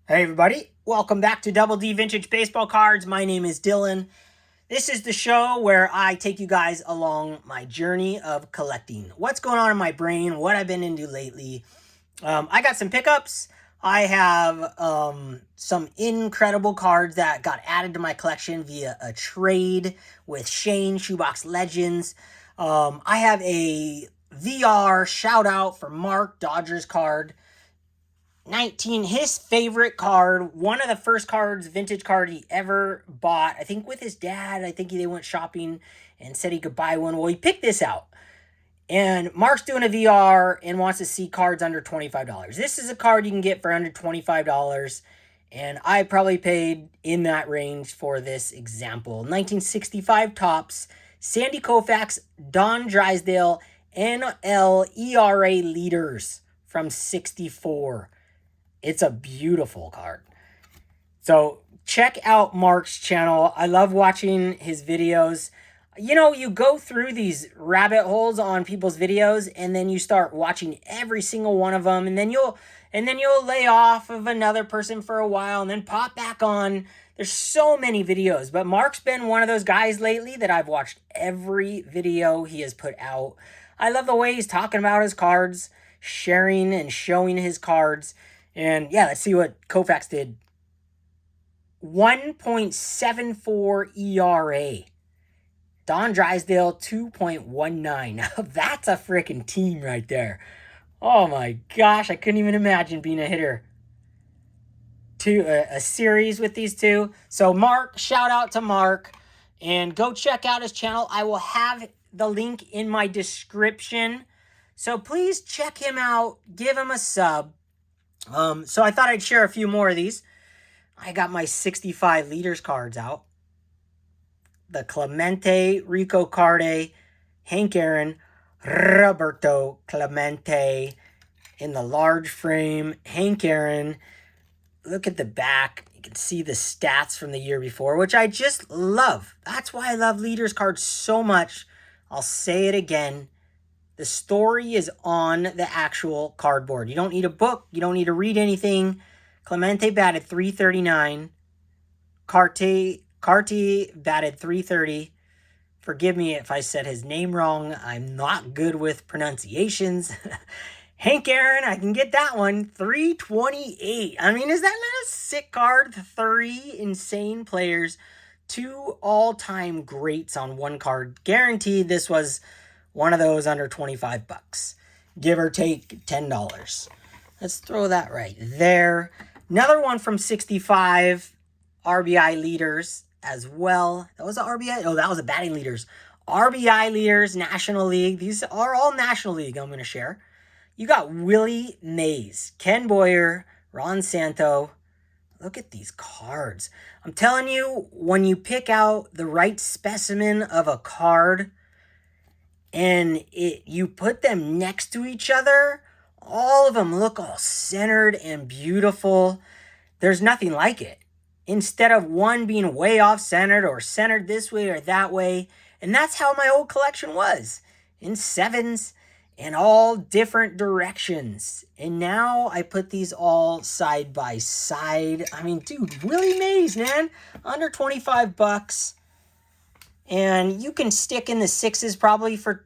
Hey everybody, welcome back to Double D Vintage Baseball Cards. My name is Dylan. This is the show where I take you guys along my journey of collecting. What's going on in my brain, what I've been into lately. I got some pickups. I have some incredible cards that got added to my collection via a trade with Shane, Shoebox Legends. I have a VR shout out for Mark, Dodgers card. 19, his favorite card, one of the first cards, vintage card he ever bought, I think with his dad. I think they went shopping and said he could buy one. Well, he picked this out. And Mark's doing a VR and wants to see cards under $25. This is a card you can get for under $25. And I probably paid in that range for this example. 1965 Topps, Sandy Koufax, Don Drysdale, NL ERA leaders from 64. It's a beautiful card. So check out Mark's channel. I love watching his videos. You know, you go through these rabbit holes on people's videos and then you start watching every single one of them, and then you'll lay off of another person for a while and then pop back on. There's so many videos, but Mark's been one of those guys lately that I've watched every video he has put out. I love the way he's talking about his cards, sharing and showing his cards. And yeah, let's see what Koufax did. 1.74 ERA. Don Drysdale, 2.19. Now that's a freaking team right there. Oh my gosh, I couldn't even imagine being a hitter to a series with these two. So Mark, shout out to Mark. And go check out his channel. I will have the link in my description. So please check him out. Give him a sub. So I thought I'd share a few more of these. I got my 65 leaders cards out. The Clemente, Rico Carde, Hank Aaron, Roberto Clemente in the large frame. Hank Aaron. Look at the back. You can see the stats from the year before, which I just love. That's why I love leaders cards so much. I'll say it again. The story is on the actual cardboard. You don't need a book. You don't need to read anything. Clemente batted .339. Carte batted .330. Forgive me if I said his name wrong. I'm not good with pronunciations. Hank Aaron, I can get that one. .328. I mean, is that not a sick card? 3 insane players. 2 all-time greats on one card. Guaranteed this was one of those under 25 bucks, give or take $10. Let's throw that right there. Another one from 65, RBI leaders as well. That was a RBI. Oh, that was a batting leaders. RBI leaders, National League. These are all National League I'm going to share. You got Willie Mays, Ken Boyer, Ron Santo. Look at these cards. I'm telling you, when you pick out the right specimen of a card, and you put them next to each other, all of them look all centered and beautiful. There's nothing like it. Instead of one being way off centered or centered this way or that way. And that's how my old collection was. In sevens and all different directions. And now I put these all side by side. I mean, dude, Willie Mays, man. Under 25 bucks. And you can stick in the sixes probably for,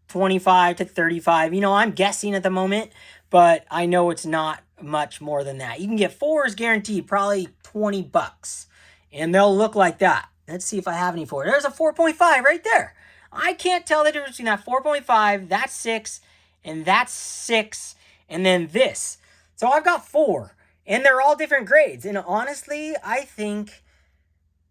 25 to 35. I'm guessing at the moment, but I know it's not much more than that. You can get fours guaranteed, probably 20 bucks. And they'll look like that. Let's see if I have any fours. There's a 4.5 right there. I can't tell the difference between that 4.5, that's 6, and that's 6, and then this. So I've got 4, and they're all different grades. And honestly, I think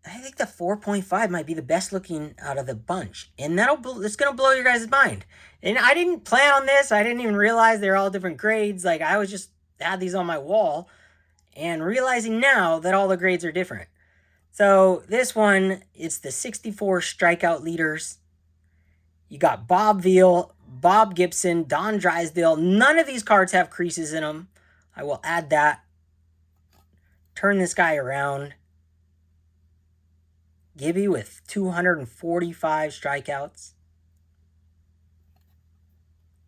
the 4.5 might be the best looking out of the bunch. And it's going to blow your guys' mind. And I didn't plan on this. I didn't even realize they're all different grades. Like, I was just had these on my wall and realizing now that all the grades are different. So this one, it's the 64 strikeout leaders. You got Bob Veal, Bob Gibson, Don Drysdale. None of these cards have creases in them. I will add that. Turn this guy around. Gibby with 245 strikeouts.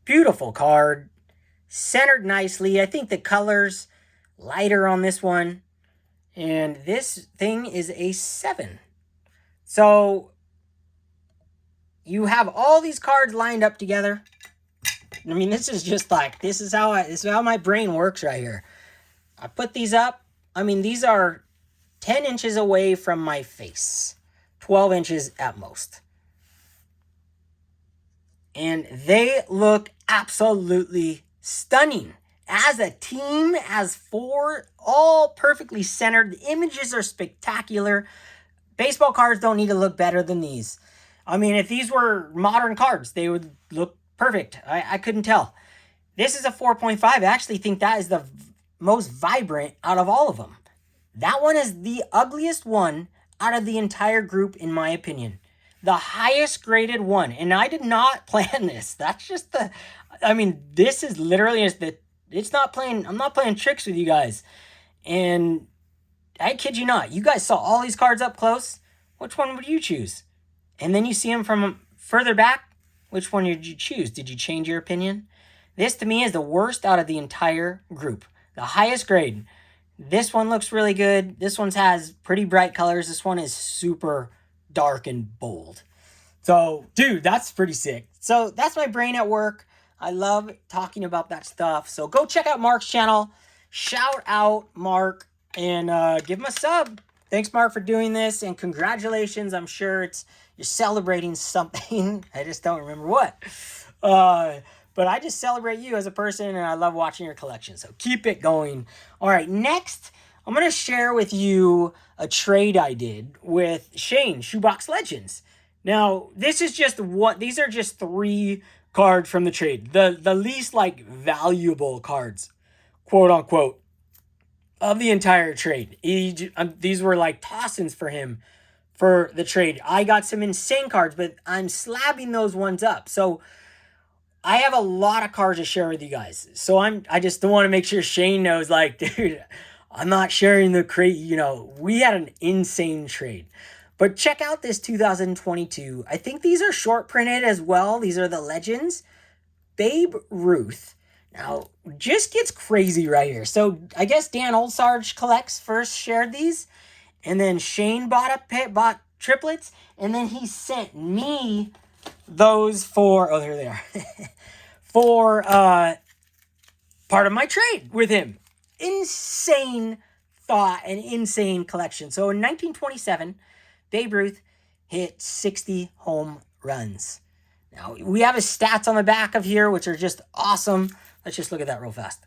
Beautiful card. Centered nicely. I think the colors lighter on this one. And this thing is a 7. So you have all these cards lined up together. I mean, this is just like, this is how my brain works right here. I put these up. I mean, these are 10 inches away from my face. 12 inches at most. And they look absolutely stunning. As a team, as 4, all perfectly centered. The images are spectacular. Baseball cards don't need to look better than these. I mean, if these were modern cards, they would look perfect. I couldn't tell. This is a 4.5. I actually think that is the most vibrant out of all of them. That one is the ugliest one out of the entire group, in my opinion. The highest graded one. And I did not plan this. That's just this is literally I'm not playing tricks with you guys. And I kid you not, you guys saw all these cards up close. Which one would you choose? And then you see them from further back. Which one did you choose? Did you change your opinion? This to me is the worst out of the entire group. The highest grade. This one looks really good. This one has pretty bright colors. This one is super dark and bold. So, dude, that's pretty sick. So that's my brain at work. I love talking about that stuff. So go check out Mark's channel. Shout out Mark and give him a sub. Thanks, Mark, for doing this. And congratulations. I'm sure you're celebrating something. I just don't remember what. But I just celebrate you as a person, and I love watching your collection. So keep it going. All right, next, I'm going to share with you a trade I did with Shane, Shoebox Legends. Now, these are just 3 cards from the trade. The least, valuable cards, quote unquote, of the entire trade. These were toss-ins for him for the trade. I got some insane cards, but I'm slabbing those ones up. So I have a lot of cards to share with you guys. So I just don't want to make sure Shane knows, dude, I'm not sharing the crate. We had an insane trade. But check out this 2022. I think these are short printed as well. These are the Legends. Babe Ruth. Now, just gets crazy right here. So I guess Dan Oldsarge Collects first shared these. And then Shane bought triplets. And then he sent me those there they are. For part of my trade with him. Insane thought and insane collection. So in 1927, Babe Ruth hit 60 home runs. Now, we have his stats on the back of here, which are just awesome. Let's just look at that real fast.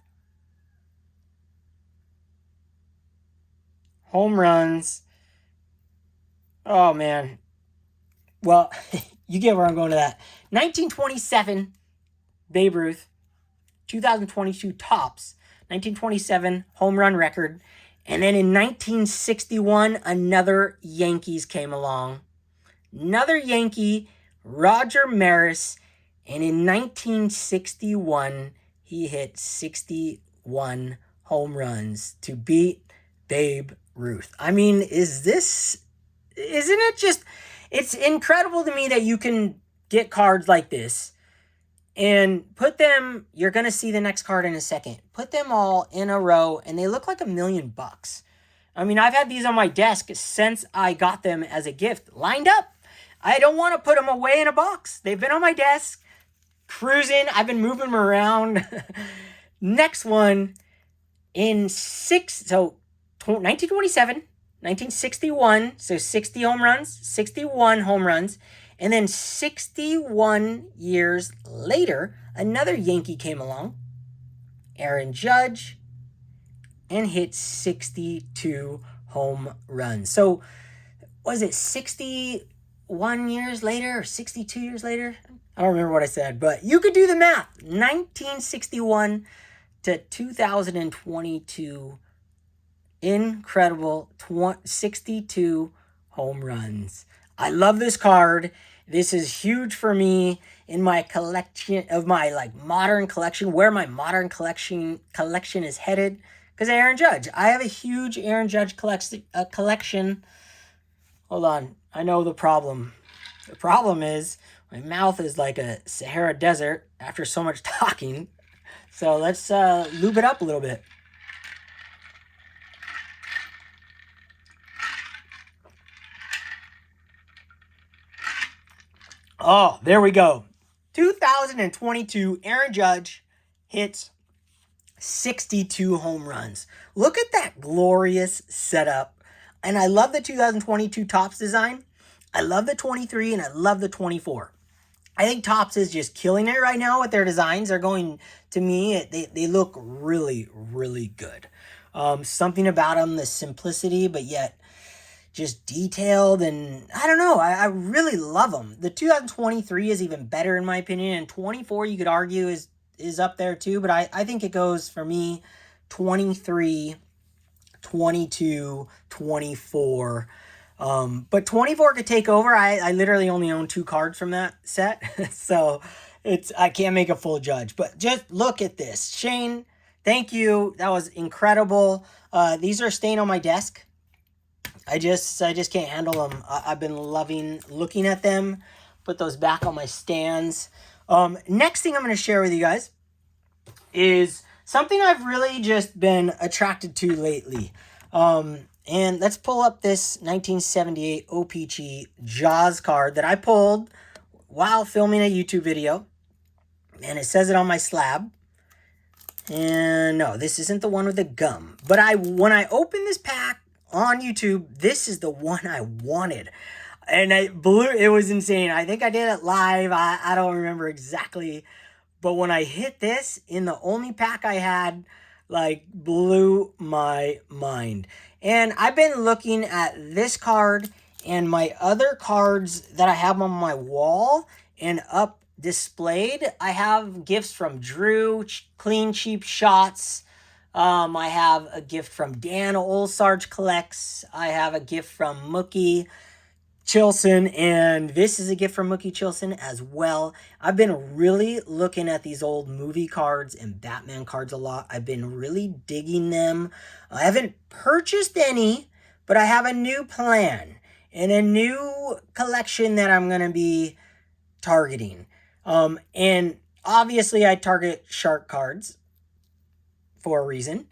Home runs. Oh, man. Well, you get where I'm going to that. 1927, Babe Ruth. 2022 tops. 1927 home run record. And then in 1961, another Yankees came along. Another Yankee, Roger Maris. And in 1961, he hit 61 home runs to beat Babe Ruth. I mean, isn't it just, it's incredible to me that you can get cards like this and put them, you're going to see the next card in a second, put them all in a row and they look like $1 million. I mean, I've had these on my desk since I got them as a gift, lined up. I don't want to put them away in a box. They've been on my desk, cruising. I've been moving them around. Next one in 1927, 1961, so 60 home runs, 61 home runs. And then 61 years later, another Yankee came along, Aaron Judge, and hit 62 home runs. So, was it 61 years later or 62 years later? I don't remember what I said, but you could do the math. 1961 to 2022, incredible 62 home runs. I love this card. This is huge for me in my collection of my modern collection, where my modern collection is headed. Because Aaron Judge, I have a huge Aaron Judge collection. Hold on, I know the problem. The problem is my mouth is like a Sahara Desert after so much talking. So let's lube it up a little bit. Oh, there we go. 2022, Aaron Judge hits 62 home runs. Look at that glorious setup. And I love the 2022 Topps design. I love the 23 and I love the 24. I think Topps is just killing it right now with their designs. They're going, to me, they look really, really good. Something about them, the simplicity, but yet just detailed, and I don't know, I really love them. The 2023 is even better in my opinion, and 24 you could argue is up there too, but I think it goes for me 23, 22, 24. But 24 could take over. I literally only own 2 cards from that set. So I can't make a full judge. But just look at this. Shane, thank you. That was incredible. These are staying on my desk. I just can't handle them. I've been loving looking at them. Put those back on my stands. Next thing I'm going to share with you guys is something I've really just been attracted to lately. And let's pull up this 1978 OPC Jaws card that I pulled while filming a YouTube video. And it says it on my slab. And no, this isn't the one with the gum. But when I opened this pack on YouTube, this is the one I wanted. And it was insane. I think I did it live. I don't remember exactly. But when I hit this in the only pack I had, like, blew my mind. And I've been looking at this card and my other cards that I have on my wall and up displayed. I have gifts from Drew, Clean Cheap Shots. I have a gift from Dan Olsarge Collects. I have a gift from Mookie Chilson, and this is a gift from Mookie Chilson as well. I've been really looking at these old movie cards and Batman cards a lot. I've been really digging them. I haven't purchased any, but I have a new plan and a new collection that I'm going to be targeting. And obviously I target shark cards for a reason.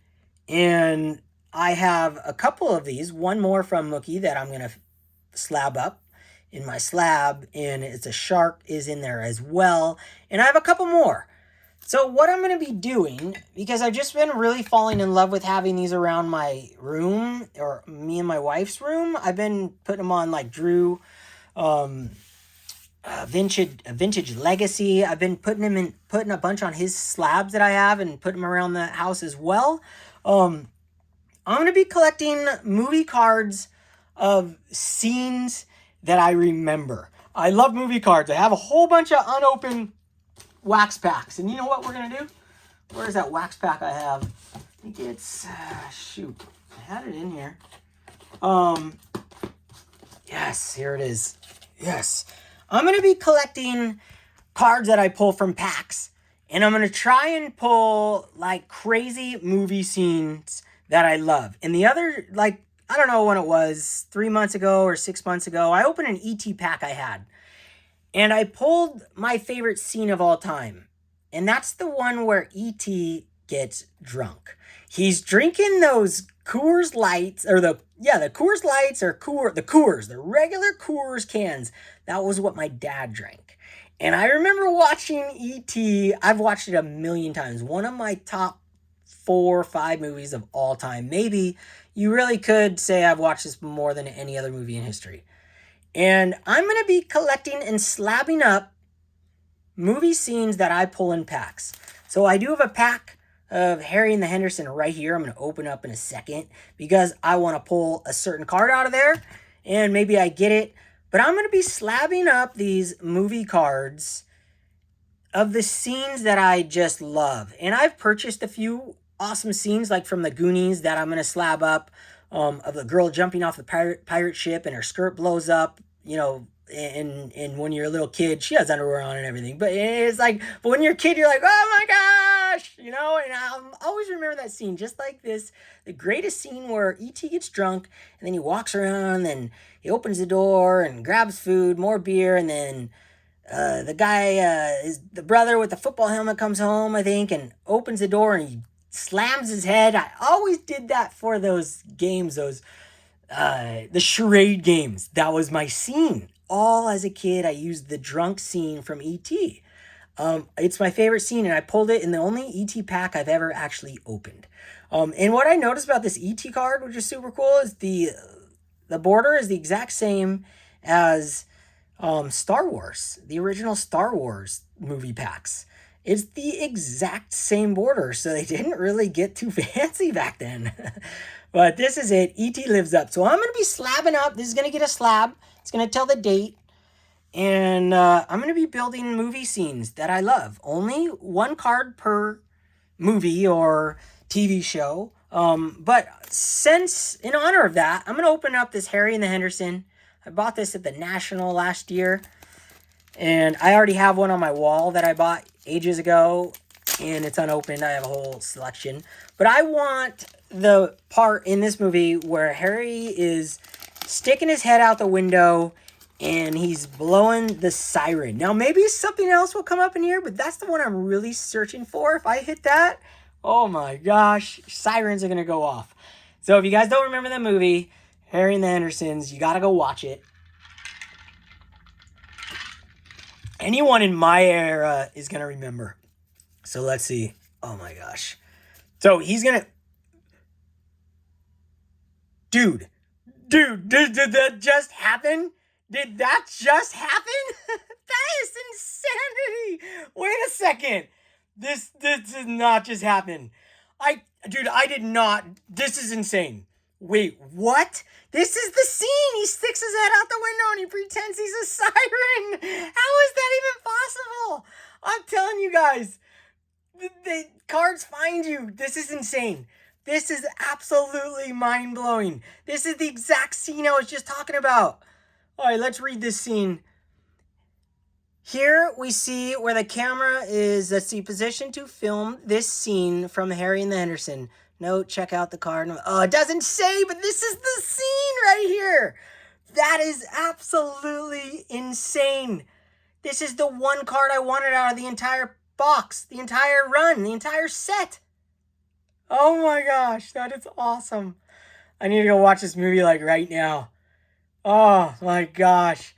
And I have a couple of these, one more from Mookie that I'm going to slab up in my slab, and it's a shark is in there as well, and I have a couple more. So what I'm going to be doing, because I've just been really falling in love with having these around my room, or me and my wife's room, I've been putting them on like Drew vintage legacy. I've been putting a bunch on his slabs that I have and putting them around the house as well. I'm going to be collecting movie cards of scenes that I remember. I love movie cards. I have a whole bunch of unopened wax packs. And you know what we're going to do? Where's that wax pack I have? I think it's, shoot, I had it in here. Yes, here it is. Yes. I'm going to be collecting cards that I pull from packs. And I'm going to try and pull like crazy movie scenes that I love. And the other, like, I don't know when it was, 3 months ago or 6 months ago, I opened an E.T. pack I had. And I pulled my favorite scene of all time. And that's the one where E.T. gets drunk. He's drinking those Coors Lights, or the Coors Lights, or the Coors, the regular Coors cans. That was what my dad drank. And I remember watching E.T. I've watched it a million times. One of my top 4 or 5 movies of all time. Maybe you really could say I've watched this more than any other movie in history. And I'm going to be collecting and slabbing up movie scenes that I pull in packs. So I do have a pack of Harry and the Henderson right here. I'm going to open up in a second because I want to pull a certain card out of there. And maybe I get it. But I'm going to be slabbing up these movie cards of the scenes that I just love. And I've purchased a few awesome scenes like from the Goonies that I'm going to slab up, of the girl jumping off the pirate ship and her skirt blows up, you know, and when you're a little kid, she has underwear on and everything. But it's like, but when you're a kid, you're like, oh my gosh, you know, and I'll always remember that scene just like this. The greatest scene where E.T. gets drunk and then he walks around and he opens the door and grabs food, more beer, and then the guy, is the brother with the football helmet comes home, I think, and opens the door and he slams his head. I always did that for those games, the charade games. That was my scene all as a kid, I used the drunk scene from E.T. It's my favorite scene, and I pulled it in the only ET pack I've ever actually opened. And what I noticed about this ET card, which is super cool, is the border is the exact same as Star Wars, the original Star Wars movie packs. It's the exact same border, so they didn't really get too fancy back then. But this is it. ET lives up. So I'm going to be slabbing up. This is going to get a slab. It's going to tell the date. And I'm going to be building movie scenes that I love. Only one card per movie or TV show. But since, in honor of that, I'm going to open up this Harry and the Henderson. I bought this at the National last year. And I already have one on my wall that I bought ages ago. And it's unopened. I have a whole selection. But I want the part in this movie where Harry is sticking his head out the window and he's blowing the siren. Now, maybe something else will come up in here, but that's the one I'm really searching for. If I hit that, oh my gosh, sirens are going to go off. So if you guys don't remember the movie, Harry and the Hendersons, you got to go watch it. Anyone in my era is going to remember. So let's see. Oh my gosh. So he's going to... Dude, did that just happen? Did that just happen? That is insanity. Wait a second. This did not just happen. Dude, I did not. This is insane. Wait, what? This is the scene. He sticks his head out the window and he pretends he's a siren. How is that even possible? I'm telling you guys, the cards find you. This is insane. This is absolutely mind-blowing. This is the exact scene I was just talking about. All right, let's read this scene. Here we see where the camera is, let's see, positioned to film this scene from Harry and the Henderson. Note, check out the card. Oh, it doesn't say, but this is the scene right here. That is absolutely insane. This is the one card I wanted out of the entire box, the entire run, the entire set. Oh my gosh, that is awesome. I need to go watch this movie like right now. Oh my gosh.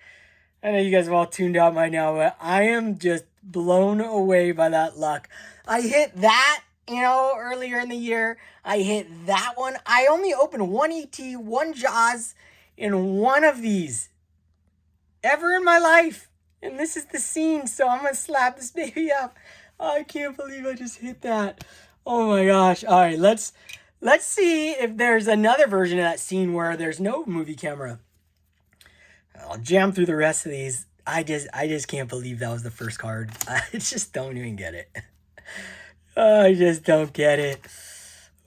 I know you guys have all tuned out by now, but I am just blown away by that luck. I hit that, earlier in the year. I hit that one. I only opened one ET, one Jaws, and one of these ever in my life. And this is the scene, so I'm going to slap this baby up. Oh, I can't believe I just hit that. Oh my gosh. All right, let's see if there's another version of that scene where there's no movie camera. I'll jam through the rest of these. I just can't believe that was the first card. I just don't even get it. I just don't get it.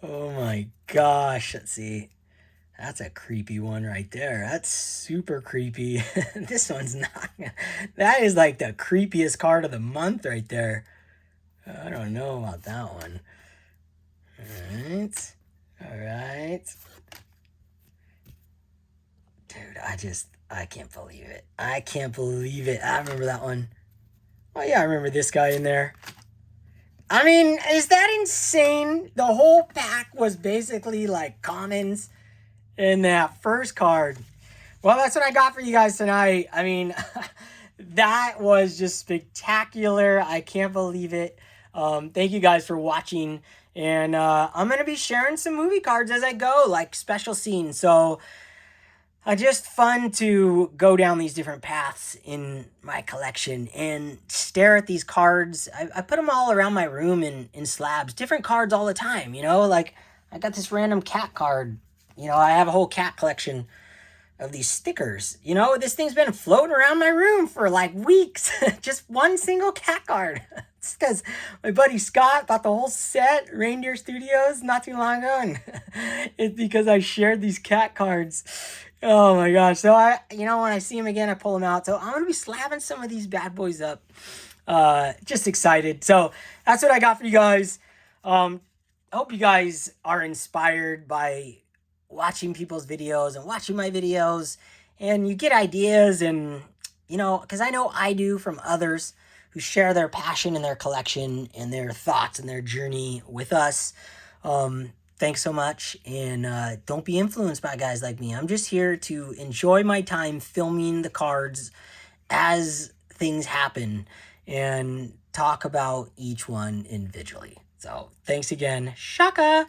Oh my gosh. Let's see. That's a creepy one right there. That's super creepy. This one's not. That is like the creepiest card of the month right there. I don't know about that one. All right. Dude, I can't believe it. I can't believe it. I remember that one. Oh yeah, I remember this guy in there. I mean, is that insane? The whole pack was basically like commons in that first card. Well, that's what I got for you guys tonight. I mean, that was just spectacular. I can't believe it. Thank you guys for watching. And I'm going to be sharing some movie cards as I go, like special scenes. So just fun to go down these different paths in my collection and stare at these cards. I put them all around my room in slabs, different cards all the time, like I got this random cat card. I have a whole cat collection of these stickers. This thing's been floating around my room for like weeks. Just one single cat card. It's because my buddy Scott bought the whole set, Reindeer Studios, not too long ago. And it's because I shared these cat cards. Oh my gosh. So when I see him again, I pull them out. So I'm going to be slapping some of these bad boys up. Just excited. So that's what I got for you guys. I hope you guys are inspired by watching people's videos and watching my videos, and you get ideas, and because I know I do from others who share their passion and their collection and their thoughts and their journey with us. thanks so much. And don't be influenced by guys like me. I'm just here to enjoy my time filming the cards as things happen and talk about each one individually. So thanks again. Shaka!